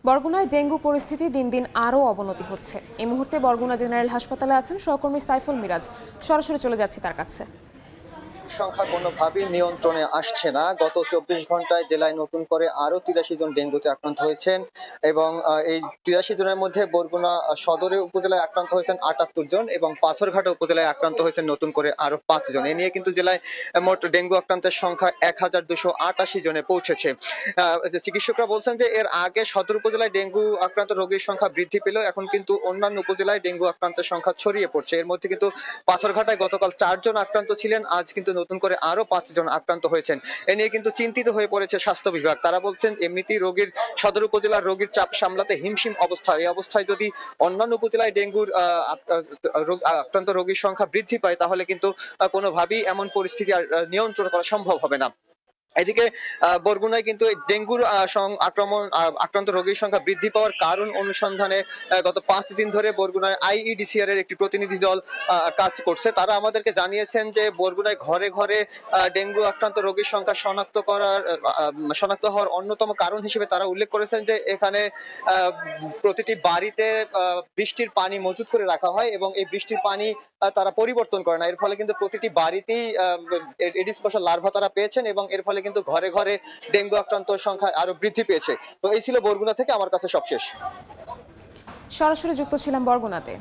বরগুনায় dengue পরিস্থিতি দিন দিন আরও অবনতি হচ্ছে। এই মুহূর্তে বরগুনা জেনারেল হাসপাতালে আছেন সহকর্মী সাইফুল মিরাজ। সরাসরি চলে যাচ্ছি তার কাছে। সংখ্যা কোনোভাবেই নিয়ন্ত্রণে আসছে না। গত ২৪ ঘন্টায় জেলায় নতুন করে আরো ৮৩ জন ডেঙ্গুতে আক্রান্ত হয়েছেন এবং এই ৮৩ জনের মধ্যে বরগুনা সদরে উপজেলায় আক্রান্ত হয়েছেন ৭৮ জন এবং পাথরঘাটা উপজেলায় আক্রান্ত হয়েছেন নতুন করে আরো ৫ জন। এ নিয়ে কিন্তু জেলায় মোট ডেঙ্গু আক্রান্তের সংখ্যা ১,২৮৮ জনে পৌঁছেছে। চিকিৎসকরা বলছেন যে এর আগে সদর উপজেলায় ডেঙ্গু আক্রান্ত রোগীর সংখ্যা বৃদ্ধি পেলেও এখন কিন্তু অন্যান্য উপজেলায় ডেঙ্গু আক্রান্তের সংখ্যা ছড়িয়ে পড়ছে। এর মধ্যে কিন্তু পাথরঘাটায় গতকাল ৪ জন আক্রান্ত ছিলেন, আজ কিন্তু নতুন করে আরো ৫ জন আক্রান্ত হয়েছেন। এ নিয়ে কিন্তু চিন্তিত হয়ে পড়েছে স্বাস্থ্য বিভাগ। তারা বলছেন এমনিতেই সদর উপজেলার রোগীর চাপ সামলাতে হিমশিম অবস্থা। এই অবস্থায় যদি অন্যান্য উপজেলায় ডেঙ্গুর আক্রান্ত রোগীর সংখ্যা বৃদ্ধি পায় তাহলে কিন্তু কোনোভাবেই এমন পরিস্থিতি আর নিয়ন্ত্রণ করা সম্ভব হবে না। এদিকে বরগুনায় কিন্তু ডেঙ্গুর আক্রান্ত রোগীর সংখ্যা বৃদ্ধি পাওয়ার কারণ অনুসন্ধানে গত ৫ দিন ধরে বরগুনায় আইইডিসিআর এর একটি প্রতিনিধি দল কাজ করছে। তারা আমাদেরকে জানিয়েছেন যে বরগুনায় ঘরে ঘরে ডেঙ্গু আক্রান্ত রোগীর সংখ্যা শনাক্ত হওয়ার অন্যতম কারণ হিসেবে তারা উল্লেখ করেছেন যে এখানে প্রতিটি বাড়িতে বৃষ্টির পানি মজুত করে রাখা হয় এবং এই বৃষ্টির পানি তারা পরিবর্তন করে না। এর ফলে কিন্তু প্রতিটি বাড়িতেই এডিস মশার লার্ভা তারা পেয়েছেন এবং এর ফলে কিন্তু ঘরে ঘরে ডেঙ্গু আক্রান্ত সংখ্যা আরো বৃদ্ধি পেয়েছে। তো এই ছিল বরগুনা থেকে আমার কাছে সবশেষ। সরাসরি যুক্ত ছিলাম বরগুনাতে।